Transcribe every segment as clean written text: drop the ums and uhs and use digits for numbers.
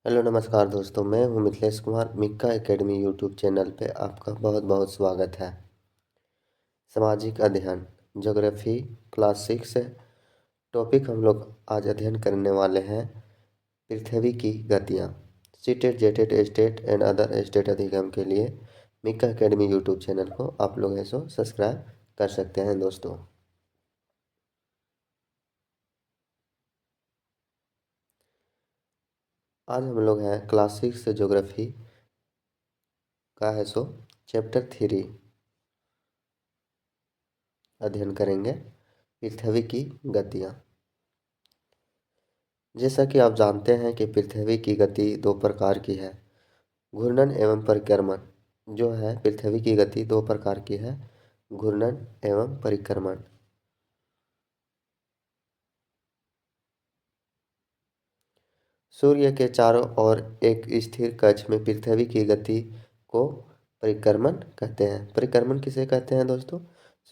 Hello नमस्कार दोस्तों, मैं हूं Mithilesh Kumar. Mika academy YouTube channel पे आपका बहुत बहुत स्वागत है। सामाजिक अध्ययन ज्योग्राफी क्लास 6 है। टॉपिक हम लोग आज अध्ययन करने वाले हैं पृथ्वी की गतियाँ। CTET JTET state and other state अधिगम के लिए मिक्का एकेडमी यूट्यूब चैनल को आप लोग ऐसो सब्सक्राइब कर सकते हैं दोस्तों। आज हम लोग हैं क्लास 6 ज्योग्राफी का है सो चैप्टर 3 अध्ययन करेंगे पृथ्वी की गतियाँ। जैसा कि आप जानते हैं कि पृथ्वी की गति दो प्रकार की है, घूर्णन एवं परिक्रमण। जो है पृथ्वी की गति दो प्रकार की है, घूर्णन एवं परिक्रमण। सूर्य के चारों ओर एक स्थिर कक्ष में पृथ्वी की गति को परिक्रमण कहते हैं। परिक्रमण किसे कहते हैं दोस्तों?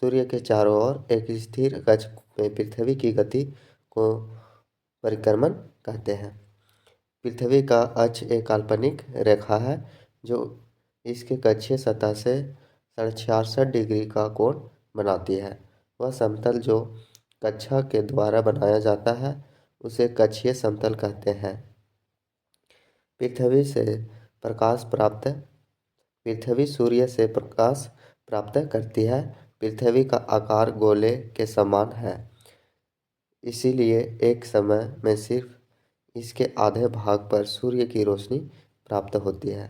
सूर्य के चारों ओर एक स्थिर कक्ष में पृथ्वी की गति को परिक्रमण कहते हैं। पृथ्वी का अक्ष एक काल्पनिक रेखा है जो इसके कक्षीय सतह से 66.5 डिग्री का कोण बनाती है। वह समतल जो कक्षा के द्वारा बनाया जाता है उसे कक्षीय समतल कहते हैं। पृथ्वी से प्रकाश प्राप्त पृथ्वी सूर्य से प्रकाश प्राप्त करती है। पृथ्वी का आकार गोले के समान है, इसीलिए एक समय में सिर्फ इसके आधे भाग पर सूर्य की रोशनी प्राप्त होती है।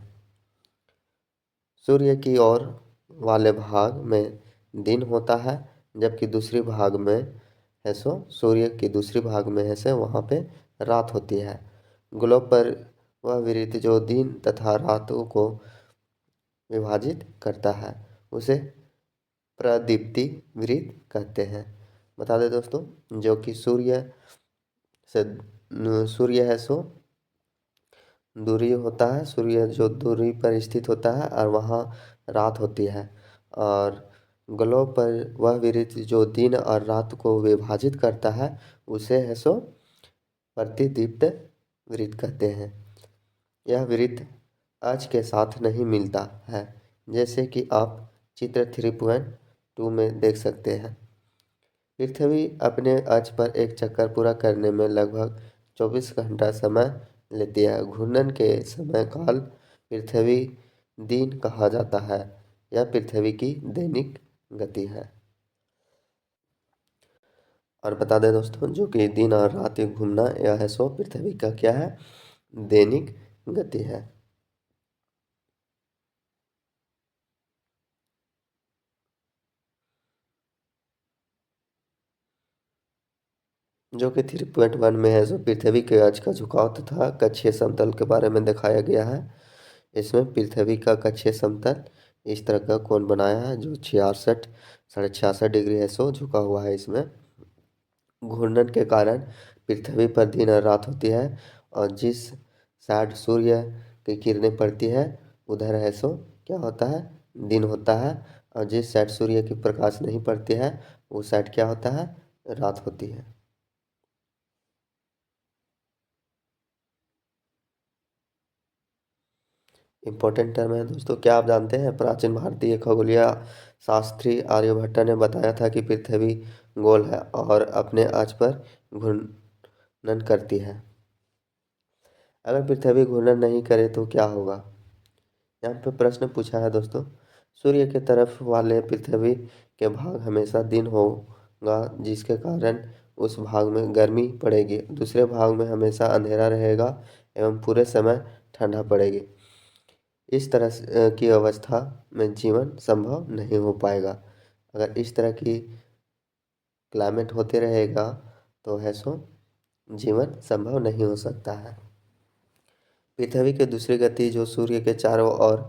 सूर्य की ओर वाले भाग में दिन होता है, जबकि दूसरी भाग में है सो सूर्य की दूसरी भाग में है से वहाँ पे रात होती है। ग्लोब पर वह वृत्त जो दिन तथा रातों को विभाजित करता है उसे प्रदीप्ति वृत्त कहते हैं। बता दें दोस्तों, जो कि से सूर्य है सो दूरी होता है, सूर्य जो दूरी पर स्थित होता है और वहाँ रात होती है। और ग्लोब पर वह वृत्त जो दिन और रात को विभाजित करता है उसे है सो प्रतिदीप्त वृत्त कहते हैं। यह वृत्त अक्ष के साथ नहीं मिलता है, जैसे कि आप चित्र 3.2 में देख सकते हैं। पृथ्वी अपने अक्ष पर एक चक्कर पूरा करने में लगभग 24 घंटा समय लेती है। घूर्णन के समय काल पृथ्वी दिन कहा जाता है। यह पृथ्वी की दैनिक गति है। और बता दें दोस्तों, जो कि दिन और रात घूमना यह है सो पृथ्वी का क्या है, दैनिक गति है। जो कि 3.1 में है सो पृथ्वी के अक्ष का झुकाव तथा कक्षीय समतल के बारे में दिखाया गया है। इसमें पृथ्वी का कक्षीय समतल इस तरह का कोण बनाया है जो 66.5 डिग्री है सो झुका हुआ है। इसमें घूर्णन के कारण पृथ्वी पर दिन और रात होती है, और जिस साइड सूर्य की किरणें पड़ती है उधर है सो क्या होता है, दिन होता है। और जिस साइड सूर्य की प्रकाश नहीं पड़ती है उस साइड क्या होता है, रात होती है। इम्पोर्टेंट टर्म है दोस्तों। क्या आप जानते हैं प्राचीन भारतीय खगोलीय शास्त्री आर्यभट्ट ने बताया था कि पृथ्वी गोल है और अपने अक्ष पर घूर्णन करती है। अगर पृथ्वी घूर्णन नहीं करे तो क्या होगा? यहाँ पे प्रश्न पूछा है दोस्तों। सूर्य के तरफ वाले पृथ्वी के भाग हमेशा दिन होगा, जिसके कारण उस भाग में गर्मी पड़ेगी। दूसरे भाग में हमेशा अंधेरा रहेगा एवं पूरे समय ठंडा पड़ेगी। इस तरह की अवस्था में जीवन संभव नहीं हो पाएगा। अगर इस तरह की क्लाइमेट होते रहेगा तो है सो जीवन संभव नहीं हो सकता है। पृथ्वी की दूसरी गति जो सूर्य के चारों ओर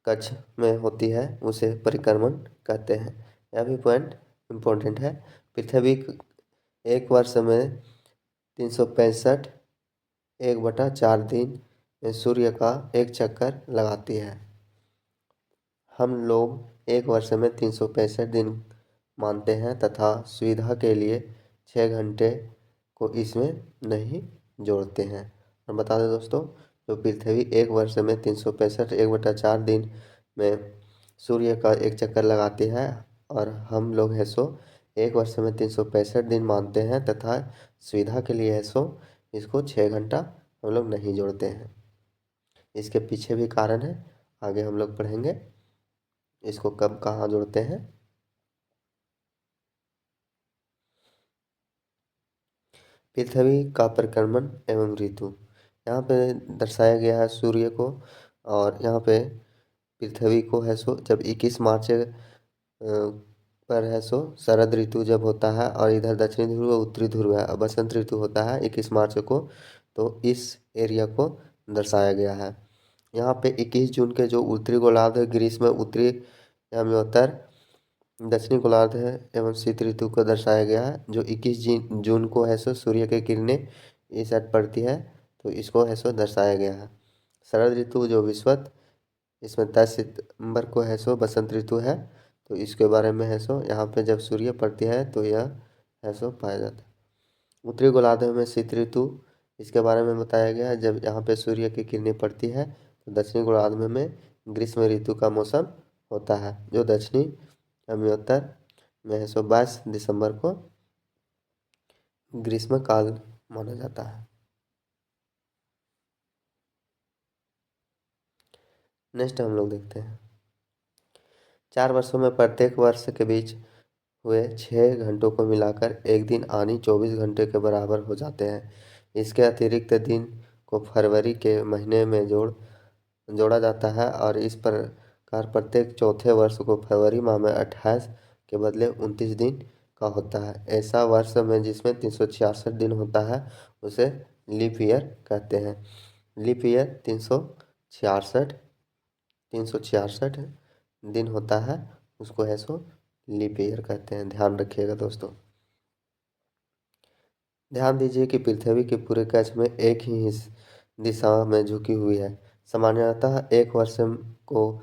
कक्ष में होती है उसे परिक्रमण कहते हैं। यह भी पॉइंट इम्पोर्टेंट है। पृथ्वी एक वर्ष में 365 1/4 दिन में सूर्य का एक चक्कर लगाती है। हम लोग एक वर्ष में 365 दिन मानते हैं तथा सुविधा के लिए 6 घंटे को इसमें नहीं जोड़ते हैं। और बता दें दोस्तों, तो पृथ्वी एक वर्ष में 365 1/4 दिन में सूर्य का एक चक्कर लगाती है, और हम लोग है सो एक वर्ष में 365 दिन मानते हैं, तथा सुविधा के लिए है सो इसको 6 घंटा हम लोग नहीं जोड़ते हैं। इसके पीछे भी कारण है, आगे हम लोग पढ़ेंगे इसको कब कहाँ जोड़ते हैं। पृथ्वी का परिक्रमण एवं ऋतु यहाँ पे दर्शाया गया है सूर्य को, और यहाँ पे पृथ्वी को है सो जब 21 मार्च पर है सो शरद ऋतु जब होता है, और इधर दक्षिणी ध्रुव उत्तरी ध्रुव है, बसंत ऋतु होता है 21 मार्च को, तो इस एरिया को दर्शाया गया है। यहाँ पे 21 जून के जो उत्तरी गोलार्ध है, ग्रीष्म उत्तरी यानी उत्तर दक्षिणी गोलार्ध है एवं शीत ऋतु को दर्शाया गया है। जो 21 जून को है सो सूर्य की किरणें इस साइड पड़ती है, तो इसको है सो दर्शाया गया है। शरद ऋतु जो विषुवत, इसमें 10 सितंबर को है सो बसंत ऋतु है, तो इसके बारे में है सो यहाँ पे जब सूर्य पड़ती है तो यह है सो पाया जाता है। उत्तरी गोलार्ध में शीत ऋतु, इसके बारे में बताया गया है, जब यहाँ पे सूर्य की किरणें पड़ती है, तो दक्षिणी गोलार्ध में ग्रीष्म ऋतु का मौसम होता है, जो दक्षिणी अम्योत्तर में है सो 22 दिसंबर को ग्रीष्म काल माना जाता है। नेक्स्ट हम लोग देखते हैं 4 वर्षों में प्रत्येक वर्ष के बीच हुए 6 घंटों को मिलाकर एक दिन आनी 24 घंटे के बराबर हो जाते हैं। इसके अतिरिक्त दिन को फरवरी के महीने में जोड़ा जाता है, और इस प्रकार प्रत्येक चौथे वर्ष को फरवरी माह में 28 के बदले 29 दिन का होता है। ऐसा वर्ष में जिसमें 366 दिन होता है उसे लीप ईयर कहते हैं। लीप ईयर 366 दिन होता है, उसको है सो लीप ईयर कहते हैं। ध्यान रखिएगा दोस्तों। ध्यान दीजिए कि पृथ्वी के पूरे कक्ष में एक ही दिशा में झुकी हुई है। सामान्यतः एक वर्ष को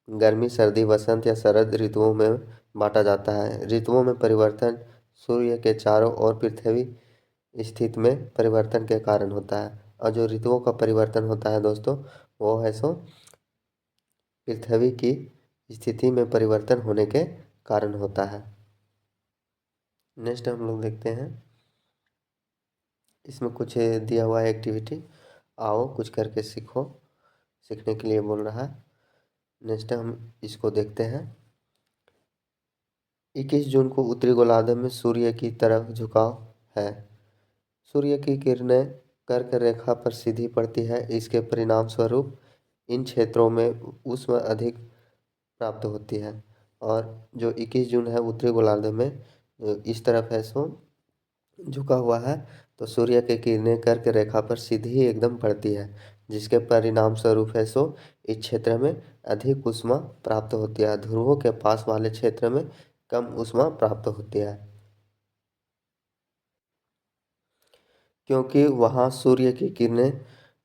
गर्मी, सर्दी, वसंत या शरद ऋतुओं में बांटा जाता है। ऋतुओं में परिवर्तन सूर्य के चारों ओर पृथ्वी स्थिति में परिवर्तन के कारण होता है, और जो ऋतुओं का परिवर्तन होता है दोस्तों, वो है सो पृथ्वी की स्थिति में परिवर्तन होने के कारण होता है। नेक्स्ट हम लोग देखते हैं, इसमें कुछ दिया हुआ है एक्टिविटी, आओ कुछ करके सीखो, सीखने के लिए बोल रहा है। नेक्स्ट हम इसको देखते हैं। 21 जून को उत्तरी गोलार्ध में सूर्य की तरफ झुकाव है। सूर्य की किरणें कर्क रेखा पर सीधी पड़ती है। इसके परिणाम स्वरूप इन क्षेत्रों में ऊष्मा अधिक प्राप्त होती है, और जो 21 जून है उत्तरी गोलार्ध में इस तरफ है सो झुका हुआ है, तो सूर्य की किरणें कर्क रेखा पर सीधी ही एकदम पड़ती है, जिसके परिणाम स्वरूप है सो इस क्षेत्र में अधिक ऊष्मा प्राप्त होती है। ध्रुवों के पास वाले क्षेत्र में कम ऊष्मा प्राप्त होती है, क्योंकि वहाँ सूर्य की किरणें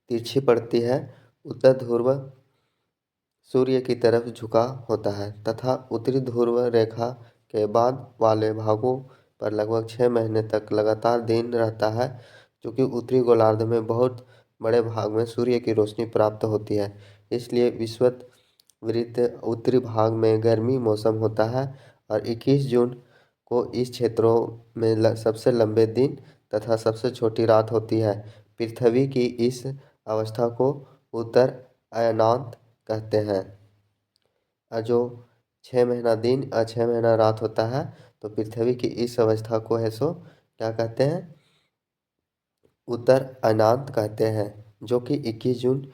तिरछी पड़ती है। उत्तर ध्रुव सूर्य की तरफ झुका होता है, तथा उत्तरी ध्रुव रेखा के बाद वाले भागों पर लगभग 6 महीने तक लगातार दिन रहता है। चूँकि उत्तरी गोलार्ध में बहुत बड़े भाग में सूर्य की रोशनी प्राप्त होती है, इसलिए विषुवत उत्तरी भाग में गर्मी मौसम होता है, और 21 जून को इस क्षेत्रों में सबसे लंबे दिन तथा सबसे छोटी रात होती है। पृथ्वी की इस अवस्था को उत्तर अयनांत कहते हैं, और जो 6 महीना दिन और 6 महीना रात होता है, तो पृथ्वी की इस अवस्था को है सो क्या कहते हैं, उत्तर अयनांत कहते हैं, जो कि 21 जून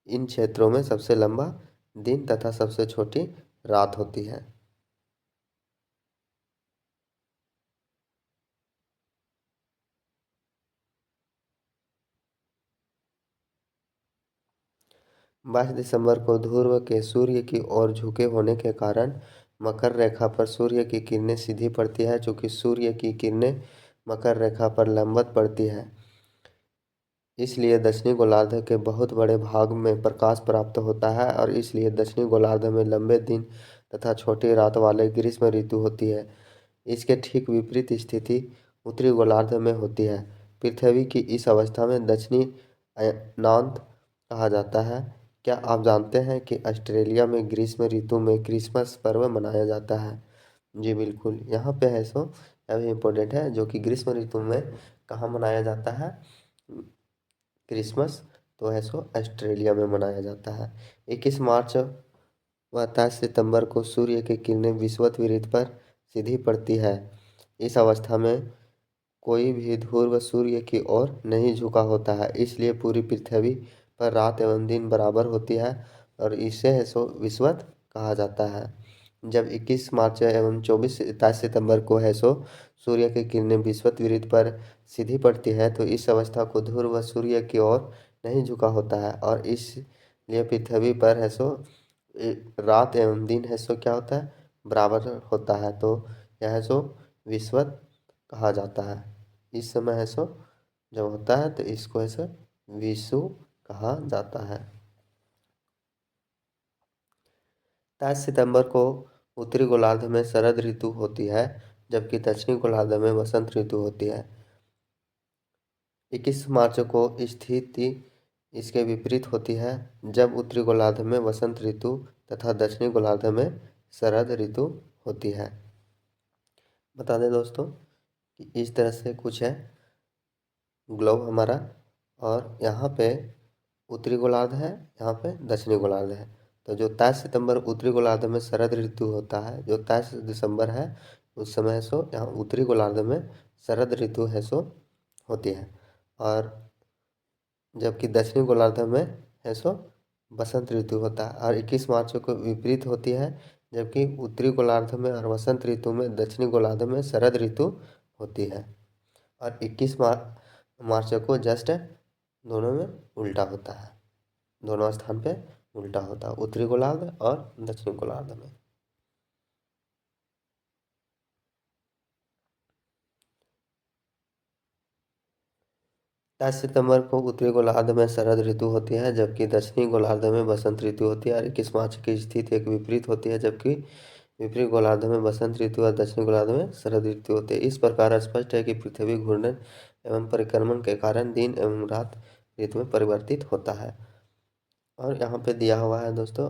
इन क्षेत्रों में सबसे लंबा दिन तथा सबसे छोटी रात होती है। बाईस दिसंबर को ध्रुव के सूर्य की ओर झुके होने के कारण मकर रेखा पर सूर्य की किरणें सीधी पड़ती है। चूँकि सूर्य की किरणें मकर रेखा पर लंबवत पड़ती है, इसलिए दक्षिणी गोलार्ध के बहुत बड़े भाग में प्रकाश प्राप्त होता है, और इसलिए दक्षिणी गोलार्ध में लंबे दिन तथा छोटी रात वाले ग्रीष्म ऋतु होती है। इसके ठीक विपरीत स्थिति उत्तरी गोलार्ध में होती है। पृथ्वी की इस अवस्था में दक्षिणी अयनांत कहा जाता है? क्या आप जानते हैं कि ऑस्ट्रेलिया में ग्रीष्म ऋतु में क्रिसमस पर्व मनाया जाता है? जी बिल्कुल, यहाँ पे है सो यह भी इम्पोर्टेंट है, जो कि ग्रीष्म ऋतु में कहाँ मनाया जाता है क्रिसमस, तो है सो ऑस्ट्रेलिया में मनाया जाता है। 21 मार्च व 23 सितंबर को सूर्य की किरणें विषुवत विरुद्ध पर सीधी पड़ती है। इस अवस्था में कोई भी ध्रुव सूर्य की ओर नहीं झुका होता है, इसलिए पूरी पृथ्वी पर रात एवं दिन बराबर होती है और इसे है सो विषुवत कहा जाता है। जब 21 मार्च एवं 23 सितंबर को है सो सूर्य की किरणें विषुवत विरुद्ध पर सीधी पड़ती है, तो इस अवस्था को ध्रुव सूर्य की ओर नहीं झुका होता है और इसलिए पृथ्वी पर है सो रात एवं दिन है सो क्या होता है, बराबर होता है, तो यह है सो विषुवत कहा जाता है। इस समय है सो जब होता है तो इसको ऐसे विषु कहा जाता है। 23 सितंबर को उत्तरी गोलार्ध में शरद ऋतु होती है, जबकि दक्षिणी गोलार्ध में वसंत ऋतु होती है। 21 मार्च को स्थिति इसके विपरीत होती है, जब उत्तरी गोलार्ध में वसंत ऋतु तथा दक्षिणी गोलार्ध में शरद ऋतु होती है। बता दें दोस्तों कि इस तरह से कुछ है ग्लोब हमारा, और यहाँ पे उत्तरी गोलार्ध है, यहाँ पे दक्षिणी गोलार्ध है। तो जो 23 सितंबर उत्तरी गोलार्ध में शरद ऋतु होता है, जो 23 दिसंबर है उस समय सो यहाँ उत्तरी गोलार्ध में शरद ऋतु है सो होती है, और जबकि दक्षिणी गोलार्ध में है सो बसंत ऋतु होता है। और 21 मार्च को विपरीत होती है, जबकि उत्तरी गोलार्ध में और वसंत ऋतु में दक्षिणी गोलार्ध में शरद ऋतु होती है। और 21 मार्च को जस्ट दोनों में उल्टा होता है, दोनों स्थान पे उल्टा होता है, उत्तरी गोलार्ध और दक्षिणी गोलार्ध में। 23 सितंबर को उत्तरी गोलार्ध में शरद ऋतु होती है, जबकि दक्षिणी गोलार्ध में बसंत ऋतु होती है। और 21 मार्च की स्थिति एक विपरीत होती है, जबकि विपरीत गोलार्ध में बसंत ऋतु और दक्षिणी गोलार्ध में शरद ऋतु होती है। इस प्रकार स्पष्ट है कि पृथ्वी घूर्णन एवं परिक्रमण के कारण दिन एवं रात ऋतु में परिवर्तित होता है। और यहाँ पे दिया हुआ है दोस्तों,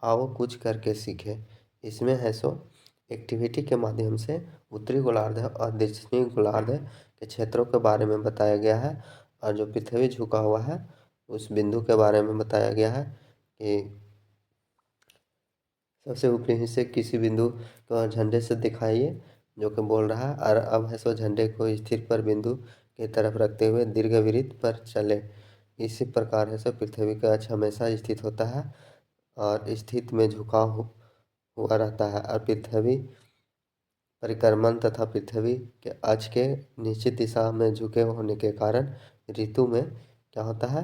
आओ कुछ करके सीखे। इसमें है सो एक्टिविटी के माध्यम से उत्तरी गोलार्ध और दक्षिणी गोलार्ध के क्षेत्रों के बारे में बताया गया है, और जो पृथ्वी झुका हुआ है उस बिंदु के बारे में बताया गया है कि सबसे ऊपरी हिस्से किसी बिंदु को झंडे से दिखाइए, जो कि बोल रहा है। और अब है सो झंडे को स्थिर पर बिंदु की तरफ रखते हुए दीर्घवृत्त पर चले। इसी प्रकार है सो पृथ्वी का अक्ष हमेशा स्थित होता है और स्थित में झुकाव हुआ रहता है, और पृथ्वी परिक्रमण तथा पृथ्वी के अक्ष के निश्चित दिशा में झुके होने के कारण ऋतु में क्या होता है,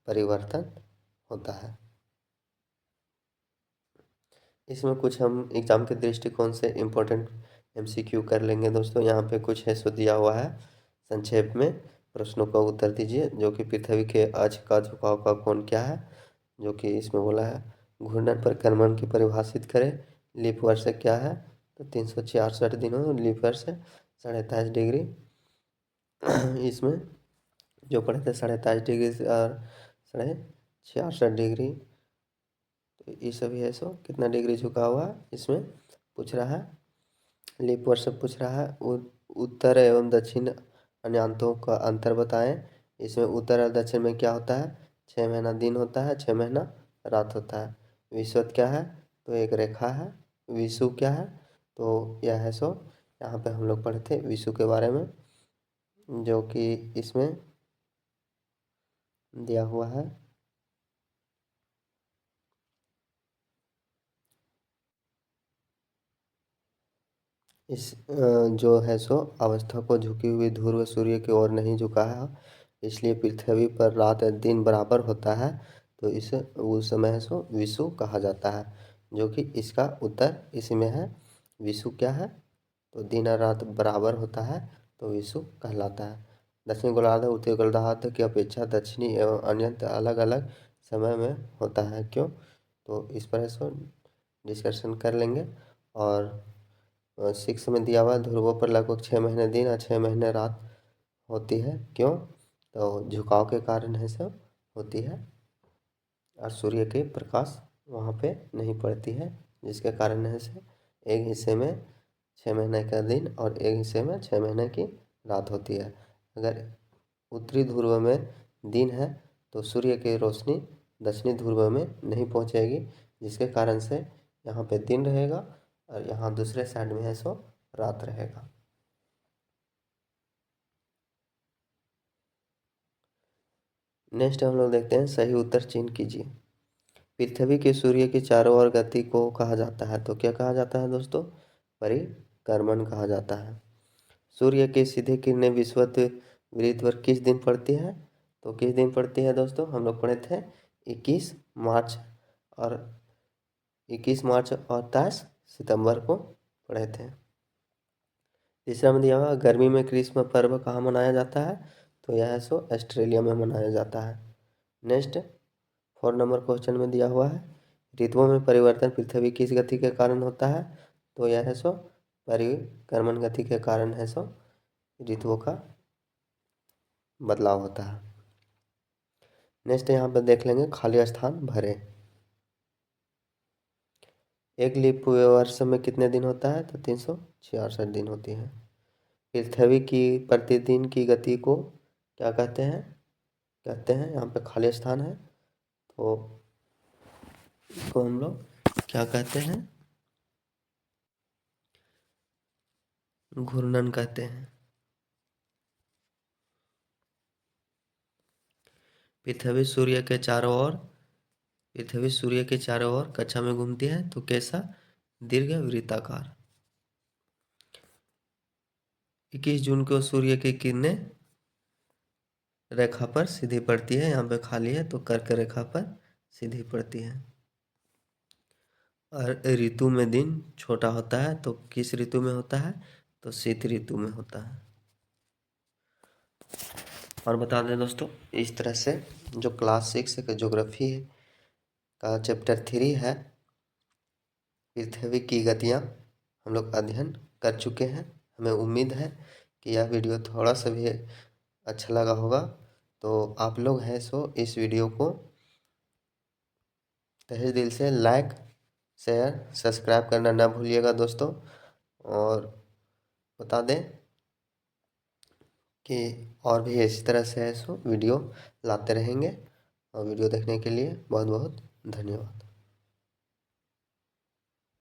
परिवर्तन होता है। इसमें कुछ हम एग्जाम के दृष्टिकोण से इम्पोर्टेंट MCQ कर लेंगे दोस्तों। यहाँ पे कुछ है सो दिया हुआ है, संक्षेप में प्रश्नों का उत्तर दीजिए। जो कि पृथ्वी के अक्ष का झुकाव का कोण क्या है, जो कि इसमें बोला है। घूर्णन परिक्रमण की परिभाषित करें। लीप वर्ष क्या है, तो 366 दिनों लीप वर्ष 23.5 डिग्री। इसमें जो पढ़े थे 23.5 डिग्री से और 66.5 डिग्री, तो ये सभी है सो कितना डिग्री झुका हुआ इसमें पूछ रहा है। लीप वर्ष पूछ रहा है। उत्तर एवं दक्षिण अन्यांतों का अंतर बताएं। इसमें उत्तर और दक्षिण में क्या होता है, 6 महीना दिन होता है, 6 महीना रात होता है। विषुवत क्या है, तो एक रेखा है। विषु क्या है, तो यह है सो यहाँ पे हम लोग पढ़े थे विषु के बारे में, जो कि इसमें दिया हुआ है। इस जो है सो अवस्था को झुकी हुई ध्रुव सूर्य की ओर नहीं झुका है, इसलिए पृथ्वी पर रात और दिन बराबर होता है, तो इसे उस समय है सो विषु कहा जाता है। जो कि इसका उत्तर इसी में है। विषु क्या है, तो दिन और रात बराबर होता है, तो विषु कहलाता है। दक्षिणी गोलार्ध उत्तरी गोलार्ध की अपेक्षा दक्षिणी एवं अन्यत्र अलग अलग समय में होता है, क्यों, तो इस पर सो डिस्कशन कर लेंगे। और 6 में दिया हुआ ध्रुवों पर लगभग 6 महीने दिन और 6 महीने रात होती है, क्यों, तो झुकाव के कारण है सब होती है। और सूर्य के प्रकाश वहाँ पे नहीं पड़ती है, जिसके कारण से एक हिस्से में 6 महीने का दिन और एक हिस्से में 6 महीने की रात होती है। अगर उत्तरी ध्रुव में दिन है तो सूर्य की रोशनी दक्षिणी ध्रुव में नहीं पहुंचेगी, जिसके कारण से यहाँ पे दिन रहेगा और यहाँ दूसरे साइड में है सो रात रहेगा। नेक्स्ट हम लोग देखते हैं, सही उत्तर चिन्ह कीजिए। पृथ्वी के सूर्य के चारों ओर गति को कहा जाता है, तो क्या कहा जाता है दोस्तों? परिक्रमण कहा जाता है। सूर्य की सीधी किरणें विषुवत वृत्त पर किस दिन पड़ती है? तो किस दिन पड़ती है दोस्तों? हम लोग पढ़े थे 21 मार्च और 23 सितंबर को पढ़े थे। तीसरा में दिया हुआ, गर्मी में ग्रीष्म पर्व कहाँ मनाया जाता है? तो यह है सो ऑस्ट्रेलिया में मनाया जाता है। नेक्स्ट 4 नंबर क्वेश्चन में दिया हुआ है, ऋतुओं में परिवर्तन पृथ्वी किस गति के कारण होता है? तो यह है सो परिक्रमण गति के कारण है सो ऋतुओं का बदलाव होता है। नेक्स्ट यहाँ पर देख लेंगे, खाली स्थान भरे। एक लीप वर्ष में कितने दिन होता है? तो 366 दिन होती है। पृथ्वी की प्रतिदिन की गति को क्या कहते हैं? यहाँ पे खाली स्थान है तो इसको हम लोग क्या कहते हैं? घूर्णन कहते हैं। पृथ्वी सूर्य के चारों ओर कक्षा में घूमती है तो कैसा? दीर्घ वृत्ताकार। 21 जून को सूर्य की किरणें रेखा पर सीधी पड़ती है, यहाँ पे खाली है तो कर्क रेखा पर सीधी पड़ती है। और ऋतु में दिन छोटा होता है तो किस ऋतु में होता है? तो शीत ऋतु में होता है। और बता दें दोस्तों, इस तरह से जो क्लास 6 का ज्योग्राफी का चैप्टर 3 है, पृथ्वी की गतियाँ, हम लोग अध्ययन कर चुके हैं। हमें उम्मीद है कि यह वीडियो थोड़ा सा भी अच्छा लगा होगा। तो आप लोग हैं सो इस वीडियो को तहे दिल से लाइक, शेयर, सब्सक्राइब करना ना भूलिएगा दोस्तों। और बता दें कि और भी इसी तरह से है सो वीडियो लाते रहेंगे। और वीडियो देखने के लिए बहुत बहुत धन्यवाद।